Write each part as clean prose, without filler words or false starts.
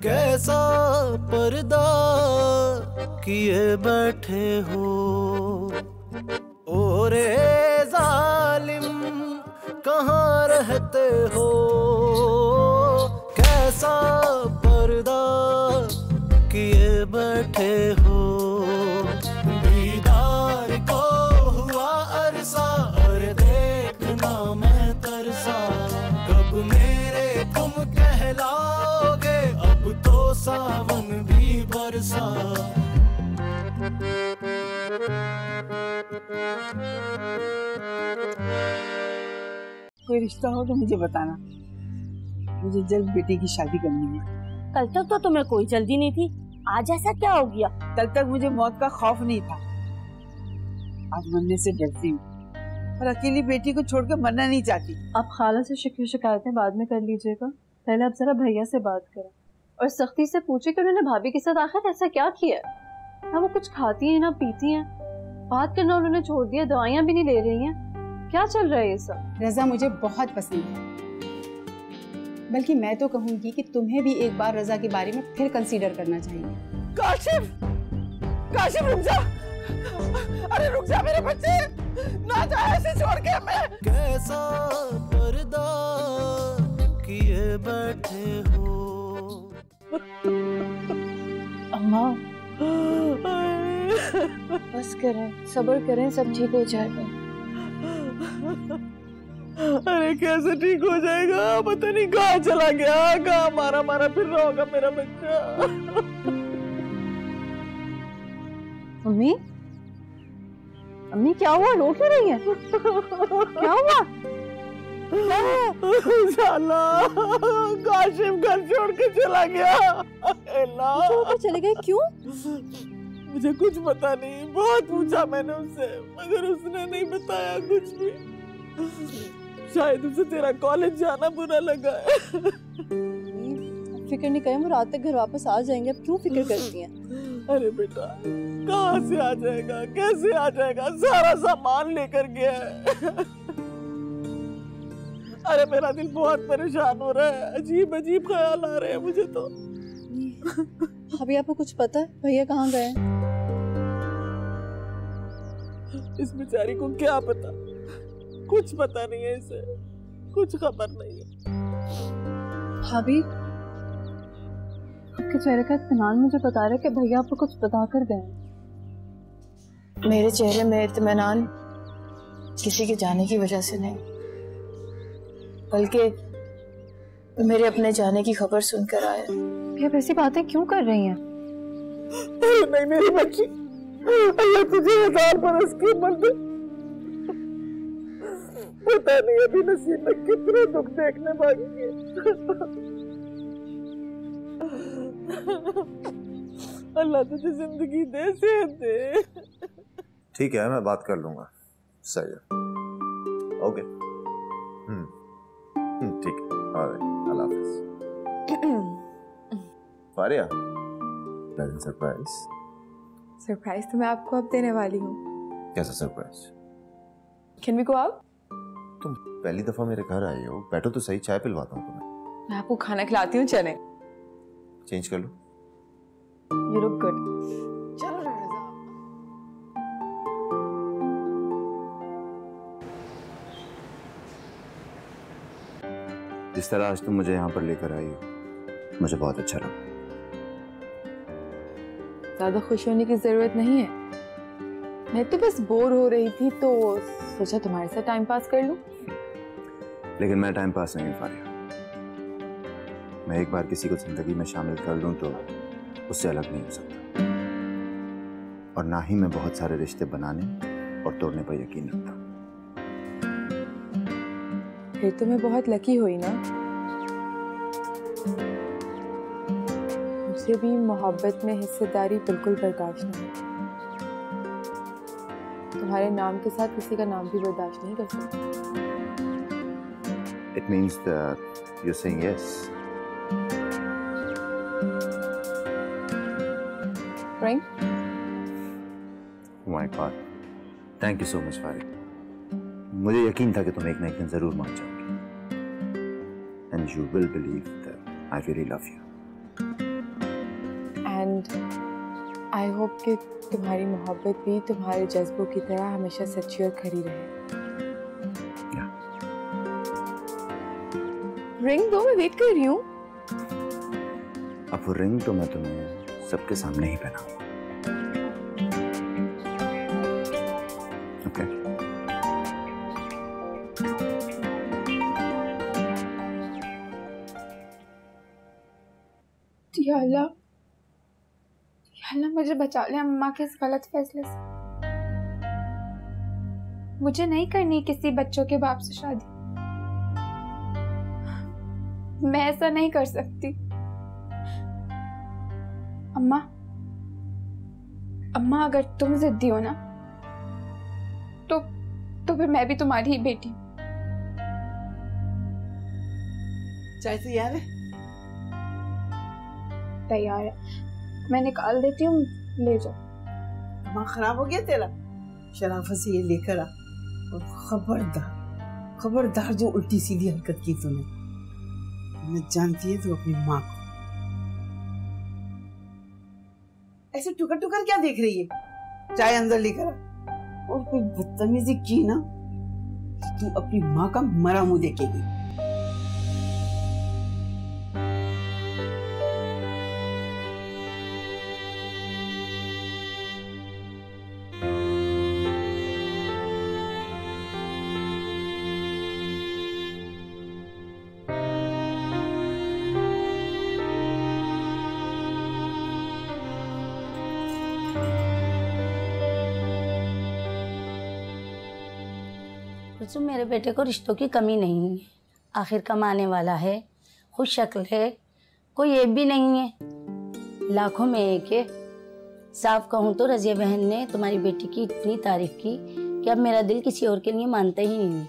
कैसा पर्दा किए बैठे हो ओ रे जालिम, कहाँ रहते हो? कैसा पर्दा किए बैठे हो? दीदार को हुआ अरसा, अरे देखना मैं तरसा, कब मेरे तुम कहलाओगे, अब तो सावन भी बरसा। कोई रिश्ता हो तो मुझे बताना, मुझे जल्द बेटी की शादी करनी है। कल तक तो तुम्हें कोई जल्दी नहीं थी, आज ऐसा क्या हो गया? कल तक मुझे मौत का खौफ नहीं था, आज मरने से डरती हूँ, और अकेली बेटी को छोड़कर मरना नहीं चाहती। आप खाला से शिकायतें बाद में कर लीजिएगा, पहले आप जरा भैया से बात करें और सख्ती से पूछे कि उन्होंने भाभी के साथ आखिर ऐसा क्या किया है। ना वो कुछ खाती है ना पीती है, बात करना उन्होंने छोड़ दिया, दवाइयाँ भी नहीं ले रही हैं। क्या चल रहा है ये सब? रजा मुझे बहुत पसंद है, बल्कि मैं तो कहूंगी कि तुम्हें भी एक बार रजा के बारे में फिर कंसीडर करना चाहिए। काशिफ, काशिफ रुक जा, अरे रुक जा मेरे बच्चे, ना जा ऐसे छोड़ के हमें। कैसा पर्दा किए बैठे हो? अम्मा बस करें, सब्र करें, सब ठीक हो जाएगा। अरे कैसे ठीक हो जाएगा, पता नहीं कहाँ चला गया, कहाँ मारा मारा फिर रहा होगा मेरा बच्चा। मम्मी, अम्मी क्या हुआ, रो क्यों रही है? क्या हुआ? साला काशिफ घर छोड़ के चला गया। छोड़ चले गए क्यों? मुझे कुछ पता नहीं, बहुत पूछा मैंने उससे, मगर उसने नहीं बताया कुछ भी। शायद उसे तेरा कॉलेज जाना बुरा लगा है। फिक्र नहीं करें, वो रात तक घर वापस आ जाएंगे, अब क्यों फिक्र करती हैं? अरे बेटा कहाँ से आ जाएगा, कैसे आ जाएगा, सारा सामान लेकर गया है। अरे मेरा दिल बहुत परेशान हो रहा है, अजीब अजीब ख्याल आ रहे हैं मुझे तो। अभी आपको कुछ पता है भैया कहाँ गए? इस बेचारी को क्या पता, कुछ पता नहीं है इसे, कुछ खबर नहीं है। भाभी, आपके चेहरे का इत्मीनान मुझे बता रहे कि भैया आपको कुछ बता कर गए। मेरे चेहरे में इत्मीनान किसी के जाने की वजह से नहीं, बल्कि मेरे अपने जाने की खबर सुनकर आए। आप ऐसी बातें क्यों कर रही हैं? नहीं मेरी बच्ची, अल्लाह तुझे 1000 बरस की उम्र दे। पता नहीं अभी नसीब में कितने दुख देखने बाकी है। अल्लाह तुझे जिंदगी दे, सेहत दे। ठीक है मैं बात कर लूंगा। सही है, ओके। ठीक है, ऑलराइट, अल्लाह हाफिज। Faria, pleasant surprise. सरप्राइज तो मैं आपको अब देने वाली हूँ। कैसा surprise? Can we go out? तुम पहली दफा मेरे घर आई हो, बैठो तो सही, चाय पिलवाता हूँ तुम्हें। मैं आपको खाना खिलाती हूँ, चलें? चेंज कर लो। You look good. चलो रजा। जिस तरह आज तुम मुझे यहाँ पर लेकर आई हो, मुझे बहुत अच्छा लगा। ज्यादा खुश होने की जरूरत नहीं है, मैं तो बस बोर हो रही थी तो सोचा तुम्हारे साथ टाइम पास कर लूं। लेकिन मैं टाइम पास नहीं फारिया, मैं एक बार किसी को जिंदगी में शामिल कर लूं तो उससे अलग नहीं हो सकता, और ना ही मैं बहुत सारे रिश्ते बनाने और तोड़ने पर यकीन रखता। फिर तो मैं बहुत लकी हुई ना, मुझे भी मोहब्बत में हिस्सेदारी बिल्कुल बर्दाश्त नहीं। तुम्हारे नाम के साथ किसी का नाम भी बर्दाश्त नहीं कर सकती। It means that you're saying yes. Ring? Oh my God. Thank you so much, Farid. मुझे यकीन था कि तुम एक ना एक दिन जरूर मान जाओगी। And you will believe that I really love you. And I hope कि तुम्हारी मोहब्बत भी तुम्हारे जज्बों की तरह हमेशा सच्ची और खरी रहे। रिंग दो, मैं वेट कर रही हूँ। अब वो रिंग तो मैं तुम्हें सबके सामने ही पहनाऊं। ओके? या अल्लाह मुझे बचा ले अम्मा के इस गलत फैसले से। मुझे नहीं करनी किसी बच्चों के बाप से शादी। मैं ऐसा नहीं कर सकती। अम्मा अगर तुम जिद्दी हो ना तो फिर मैं भी तुम्हारी ही बेटी हूँ। चाय तैयार है? तैयार है, मैं निकाल देती हूँ, ले जाओ। दिमाग खराब हो गया तेरा? शराफत से ये लेकर आ। और खबरदार जो उल्टी सीधी हरकत की तूने। मैं जानती है तू अपनी माँ को। ऐसे टुकर क्या देख रही है? चाय अंदर लेकर आ। और कोई बदतमीजी की ना तू अपनी माँ का मरा मुंह देखेगी। तो मेरे बेटे को रिश्तों की कमी नहीं है। आखिर कमाने वाला है, खुश शक्ल है, कोई ऐब भी नहीं है। लाखों में एक है। साफ कहूँ तो रजिया बहन ने तुम्हारी बेटी की इतनी तारीफ की कि अब मेरा दिल किसी और के लिए मानता ही नहीं है।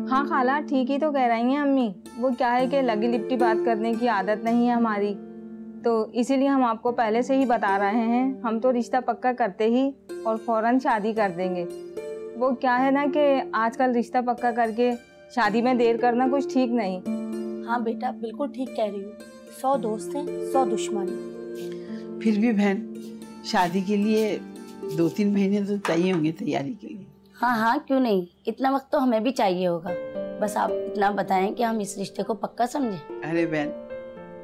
हाँ खाला, ठीक ही तो कह रही हैं अम्मी। वो क्या है कि लगी लिपटी बात करने की आदत नहीं है हमारी, तो इसीलिए हम आपको पहले से ही बता रहे हैं। हम तो रिश्ता पक्का करते ही और फौरन शादी कर देंगे। वो क्या है ना कि आजकल रिश्ता पक्का करके शादी में देर करना कुछ ठीक नहीं। हाँ बेटा, बिल्कुल ठीक कह रही हूँ। 100 दोस्त हैं, 100 दुश्मन। फिर भी बहन, शादी के लिए 2-3 महीने तो चाहिए होंगे तैयारी के लिए। हाँ, क्यों नहीं, इतना वक्त तो हमें भी चाहिए होगा। बस आप इतना बताएं कि हम इस रिश्ते को पक्का समझें। अरे बहन,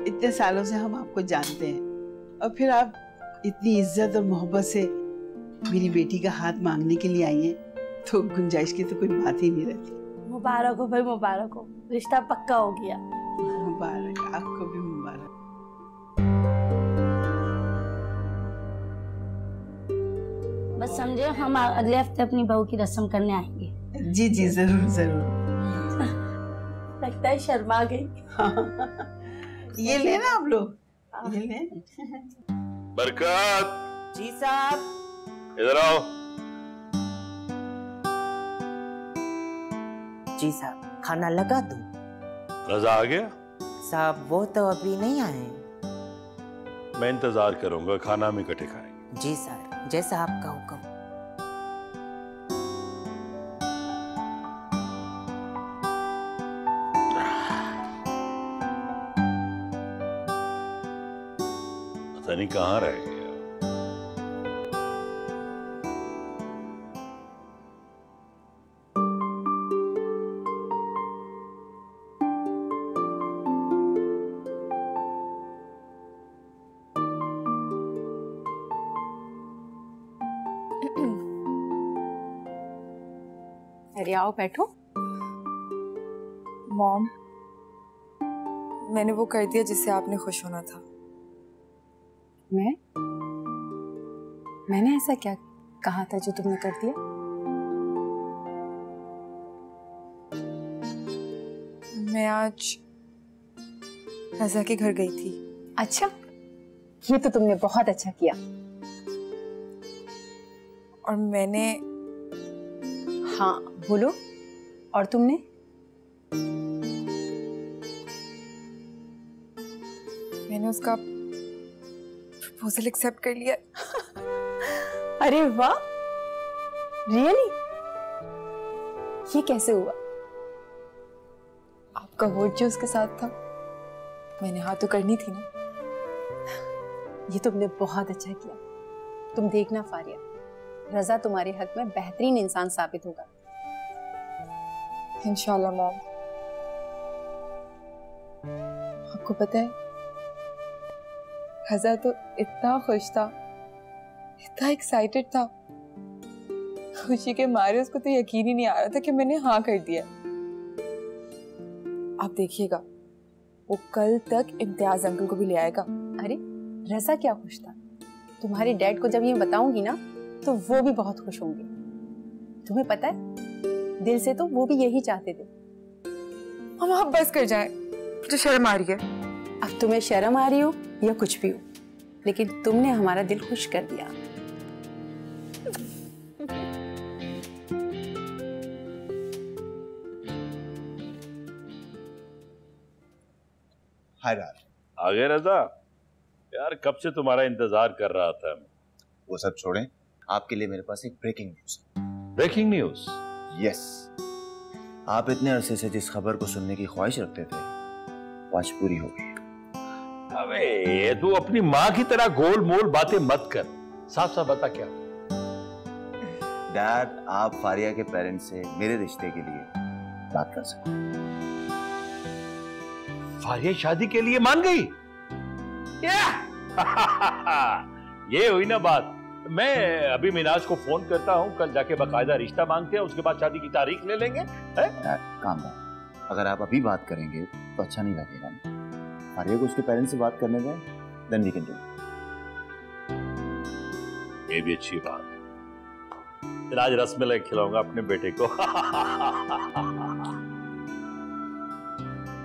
इतने सालों से हम आपको जानते हैं और फिर आप इतनी इज्जत और मोहब्बत से मेरी बेटी का हाथ मांगने के लिए आई हैं, तो गुंजाइश की तो कोई बात ही नहीं रहती। मुबारक हो भाई, मुबारक हो, रिश्ता पक्का हो गया। मुबारक, आपको भी मुबारक। बस समझे, हम अगले हफ्ते अपनी बहू की रस्म करने आएंगे। जी जरूर। लगता है शर्मा गई। ये लेना आप लोग, ये ले। बरकत जी साहब। इधर आओ। जी साहब, खाना लगा दूं? रजा आ गया? साहब वो तो अभी नहीं आए। मैं इंतजार करूंगा, खाना हम इकट्ठे खाएंगे। जी सर, जैसा आपका हुक्म। पता नहीं कहाँ रह गया। अरे आओ बैठो। मॉम, मैंने वो कर दिया जिससे आपने खुश होना था। मैंने ऐसा क्या कहा था जो तुमने कर दिया? मैं आज रज़ा के घर गई थी। अच्छा, ये तो तुमने बहुत अच्छा किया। और मैंने, हाँ बोलो, और तुमने? मैंने उसका प्रपोजल एक्सेप्ट कर लिया। अरे वाह, रियली? ये कैसे हुआ? आपका वोट जो उसके साथ था, मैंने हाँ तो करनी थी ना। ये तुमने बहुत अच्छा किया। तुम देखना फारिया, रजा तुम्हारे हक में बेहतरीन इंसान साबित होगा। इंशाल्लाह मॉम। आपको पता है, रजा तो इतना खुश था, इतना एक्साइटेड था, खुशी के मारे उसको तो यकीन ही नहीं आ रहा था कि मैंने हाँ कर दिया। आप देखिएगा, वो कल तक इम्तियाज अंकल को भी ले आएगा। अरे रजा क्या खुश था, तुम्हारे डैड को जब ये बताऊंगी ना तो वो भी बहुत खुश होंगे। तुम्हें पता है, दिल से तो वो भी यही चाहते थे। हम आप बस कर जाएं, मुझे शर्म आ रही है। अब तुम्हें शर्म आ रही हो या कुछ भी हो, लेकिन तुमने हमारा दिल खुश कर दिया। हाय राज। आ गए रजा? यार कब से तुम्हारा इंतजार कर रहा था। वो सब छोड़ें, आपके लिए मेरे पास एक ब्रेकिंग न्यूज है। Breaking news? यस। आप इतने अरसे से जिस खबर को सुनने की ख्वाहिश रखते थे, वो आज पूरी हो गई। अबे तू अपनी माँ की तरह गोल मोल बातें मत कर, साफ साफ बता क्या। डैड, आप फारिया के पेरेंट्स से मेरे रिश्ते के लिए बात कर सकते हैं। फारिया शादी के लिए मान गई? ये हुई ना बात। मैं अभी मिनाज को फोन करता हूँ, कल जाके बकायदा रिश्ता मांगते हैं, उसके बाद शादी की तारीख ले लेंगे। Calm down. अगर आप अभी बात करेंगे तो अच्छा नहीं लगेगा ना। फारिया को उसके पेरेंट्स से बात करने दें, देन वी कैन डू। ये भी अच्छी बात। फिर आज रसमलाई खिलाऊंगा अपने बेटे को।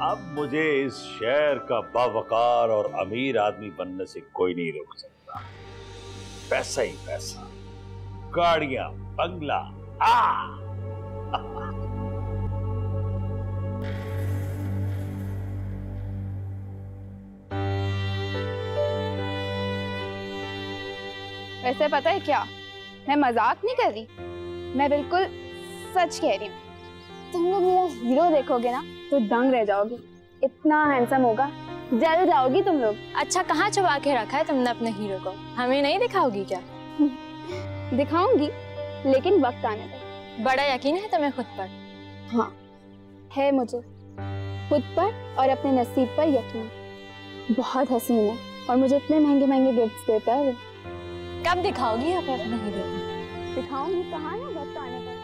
अब मुझे इस शहर का बावकार और अमीर आदमी बनने से कोई नहीं रोक सकता। पैसा ही पैसा, गाड़ियां, बंगला। वैसे पता है क्या, मैं मजाक नहीं कर रही, मैं बिल्कुल सच कह रही हूँ। तुम लोग मेरा हीरो देखोगे ना तो दंग रह जाओगे। इतना हैंडसम होगा, जल जाओगी तुम लोग। अच्छा, कहाँ छुपा के रखा है तुमने अपने हीरो को? हमें नहीं दिखाओगी क्या? दिखाऊंगी, लेकिन वक्त आने तक। बड़ा यकीन है तुम्हें खुद पर? हाँ है मुझे खुद पर और अपने नसीब पर यकीन। बहुत हसीन है और मुझे इतने महंगे महंगे गिफ्ट्स देता है। कब दिखाओगी आप अपने हीरो को? दिखाऊंगी, कहा ना, वक्त आने पर।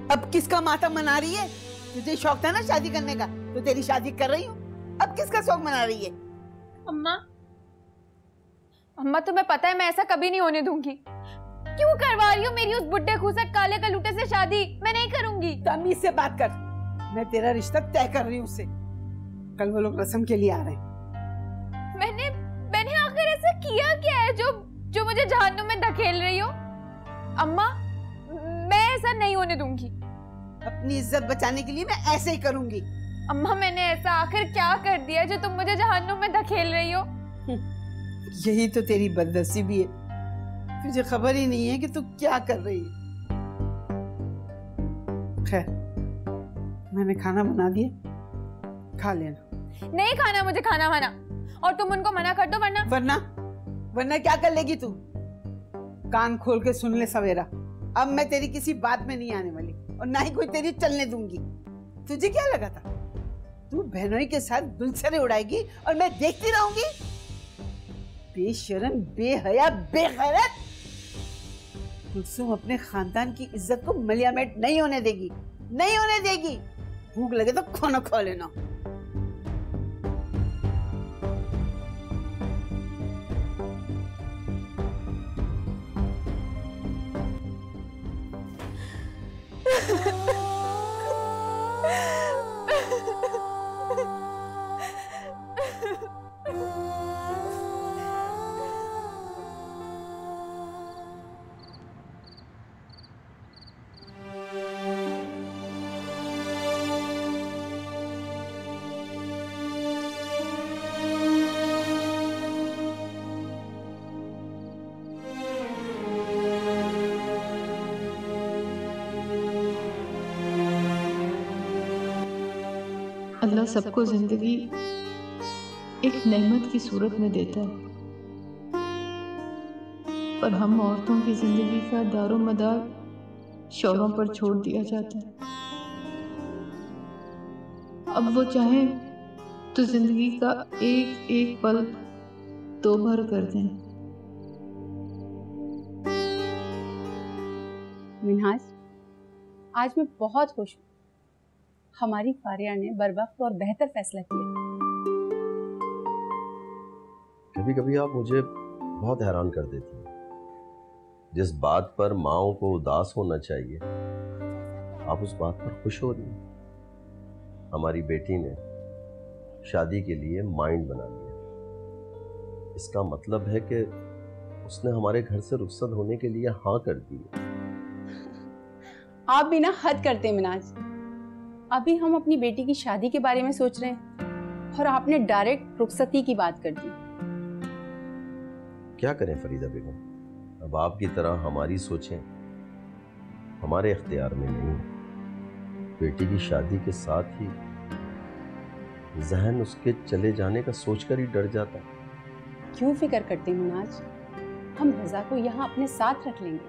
अब किसका मातम मना रही है? तुझे शौक था ना शादी करने का, तो तेरी शादी कर रही हूँ। अब किसका शौक मना रही है? अम्मा, अम्मा तुम्हें पता है मैं ऐसा कभी नहीं होने दूंगी। क्यों करवा रही हो मेरी उस बुड्ढे खूसट काले कलूटे से शादी? मैं नहीं करूंगी। तमीज से बात कर, मैं तेरा रिश्ता तय कर रही हूँ उससे। कल वो लोग रस्म के लिए आ रहे हैं। मैंने आखिर ऐसा किया क्या है जो मुझे जहन्नुम में धकेल रही हो? अम्मा, मैं ऐसा नहीं होने दूंगी। अपनी इज्जत बचाने के लिए मैं ऐसे ही करूंगी। अम्मा, मैंने ऐसा आखिर क्या कर दिया जो तुम मुझे जहन्नुम में धकेल रही हो? यही तो तेरी बदनसीबी है, तुझे खबर ही नहीं है कि तू क्या कर रही है। खैर, मैंने खाना बना दिया, खा लेना। नहीं खाना मुझे खाना वाना, और तुम उनको मना कर दो वरना क्या कर लेगी तू? कान खोल के सुन ले सवेरा, अब मैं तेरी किसी बात में नहीं आने वाली और ना ही कोई तेरी चलने दूंगी। तुझे क्या लगा था तू बहनोई के साथ गुलछरे उड़ाएगी और मैं देखती रहूंगी? बेशरम, बेहया, बेगैरत। कुलसुम अपने खानदान की इज्जत को मलियामेट नहीं होने देगी, नहीं होने देगी। भूख लगे तो खाना खा लेना। अल्लाह सबको जिंदगी एक नेमत की सूरत में देता है, पर हम औरतों की जिंदगी का दारो मदार शौहरों पर छोड़ दिया जाता है। अब वो चाहें तो जिंदगी का एक एक पल दो भर कर दें। मिनहाज, आज मैं बहुत खुश हूँ। हमारी फारिया ने बरवक्त और बेहतर फैसला किया। कभी कभी आप मुझे बहुत हैरान कर देती हैं। जिस बात पर माओं को उदास होना चाहिए, आप उस बात पर खुश हो रही हैं। हमारी बेटी ने शादी के लिए माइंड बना लिया। इसका मतलब है कि उसने हमारे घर से रुखसत होने के लिए हाँ कर दी है। आप भी ना हद करते हैं मिनाज। अभी हम अपनी बेटी की शादी के बारे में सोच रहे हैं और आपने डायरेक्ट रुखसती की बात कर दी। क्या करें फरीदा बेगम, अब आपकी तरह हमारी सोचें हमारे इख्तियार में नहीं। बेटी की शादी के साथ ही जहन उसके चले जाने का सोचकर ही डर जाता है। क्यों फिक्र करते हैं मिनाज, हम रजा को यहाँ अपने साथ रख लेंगे।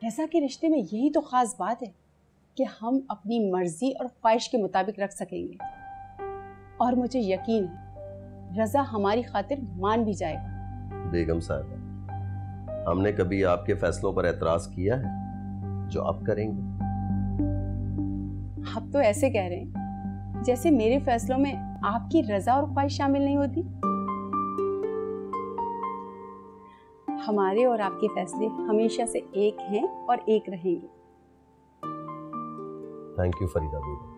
रजा के रिश्ते में यही तो खास बात है कि हम अपनी मर्जी और ख्वाहिश के मुताबिक रख सकेंगे, और मुझे यकीन है रजा हमारी खातिर मान भी जाएगा। बेगम साहब, हमने कभी आपके फैसलों पर एतराज किया है जो आप करेंगे? आप तो ऐसे कह रहे हैं जैसे मेरे फैसलों में आपकी रजा और ख्वाहिश शामिल नहीं होती। हमारे और आपके फैसले हमेशा से एक हैं और एक रहेंगे। Thank you Farida Begum,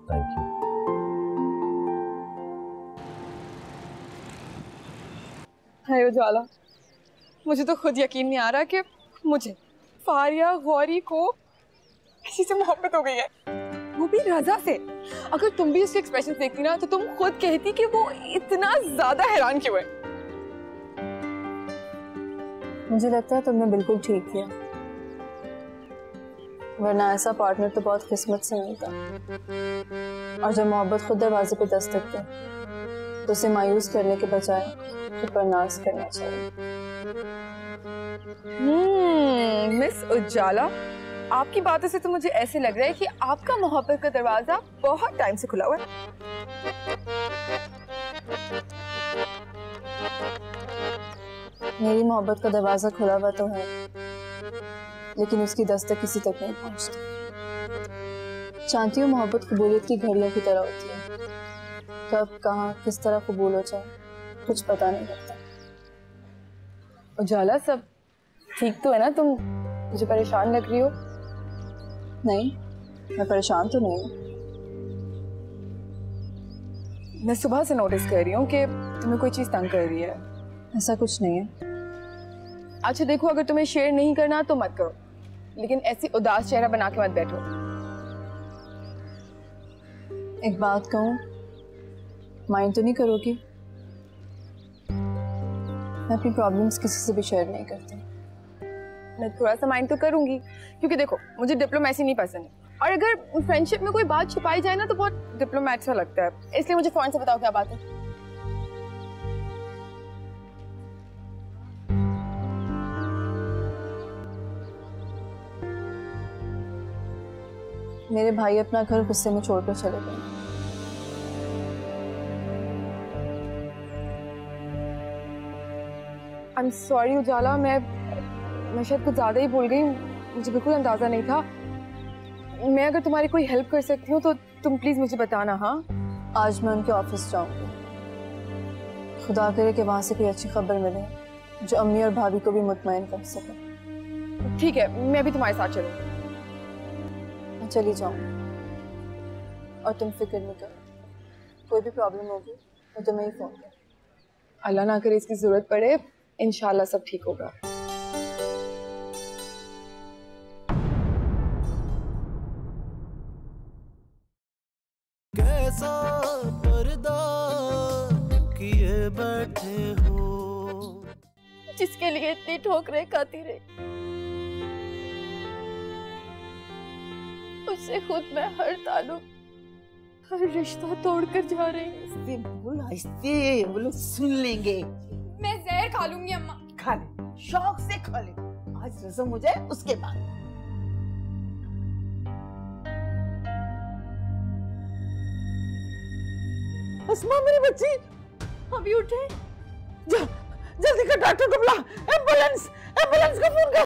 thank you. Hi Ujala, मुझे तो खुद यकीन नहीं आ रहा कि मुझे फारिया गौरी को किसी से मोहब्बत हो गई है, वो भी रजा से। अगर तुम भी उसके एक्सप्रेशन देखती ना तो तुम खुद कहती कि वो इतना ज्यादा हैरान क्यों है। मुझे लगता है तुमने बिल्कुल ठीक किया, वरना ऐसा पार्टनर तो बहुत किस्मत से मिलता। और जब मोहब्बत खुद दरवाजे पे दस्तक दे तो उसे मायूस करने के बजाय परनाज करना चाहिए। मिस उजाला, आपकी बातों से तो मुझे ऐसे लग रहा है कि आपका मोहब्बत का दरवाजा बहुत टाइम से खुला हुआ है। मेरी मोहब्बत का दरवाजा खुला हुआ तो है, लेकिन उसकी दस्तक किसी तक नहीं पहुंचती। जानती हूँ मोहब्बत कबूलियत की घड़ियों की तरह होती है, कब कहाँ किस तरह कबूल हो जाए कुछ पता नहीं लगता। उजाला, सब ठीक तो है ना? तुम मुझे परेशान लग रही हो। नहीं, मैं परेशान तो नहीं हूँ। मैं सुबह से नोटिस कर रही हूँ कि तुम्हें कोई चीज तंग कर रही है। ऐसा कुछ नहीं है। अच्छा देखो, अगर तुम्हें शेयर नहीं करना तो मत करो, लेकिन ऐसी उदास चेहरा बना के मत बैठो। एक बात कहूँ, माइंड तो नहीं करोगी? मैं अपनी प्रॉब्लम्स किसी से भी शेयर नहीं करती। मैं थोड़ा सा माइंड तो करूंगी, क्योंकि देखो मुझे डिप्लोमेसी नहीं पसंद है, और अगर फ्रेंडशिप में कोई बात छुपाई जाए ना तो बहुत डिप्लोमेट सा लगता है। इसलिए मुझे फौरन से बताओ क्या बात है। मेरे भाई अपना घर गुस्से में छोड़कर चले गए। आई एम सॉरी उजाला, मैं शायद कुछ ज्यादा ही भूल गई, मुझे बिल्कुल अंदाजा नहीं था। मैं अगर तुम्हारी कोई हेल्प कर सकती हूँ तो तुम प्लीज मुझे बताना। हाँ, आज मैं उनके ऑफिस जाऊंगी। खुदा करे कि वहां से कोई अच्छी खबर मिले जो अम्मी और भाभी को भी मुतमईन कर सके। ठीक है, मैं भी तुम्हारे साथ चलूंगी। मैं चली जाऊंगी और तुम फिक्र नहीं करो, कोई भी प्रॉब्लम होगी तो तुम्हें ही फोन कर। अल्लाह ना करे इसकी जरूरत पड़े, इंशाल्लाह सब ठीक होगा। कैसा पर्दा किए बैठे हो, जिसके लिए इतनी ठोकरें खाती रही, उससे खुद मैं हर ताल्लुक रिश्ता तोड़कर जा रहे हैं। आहिस्ते बोल, आहिस्ते, वो लोग सुन लेंगे। मैं जहर खा लूंगी अम्मा। खा ले, शौक से खा ले, आज रस्म हो जाए उसके बाद। अस्मा मेरी बच्ची, अभी उठे? जा, जल्दी कर, डॉक्टर को बुला, एम्बुलेंस को फोन कर।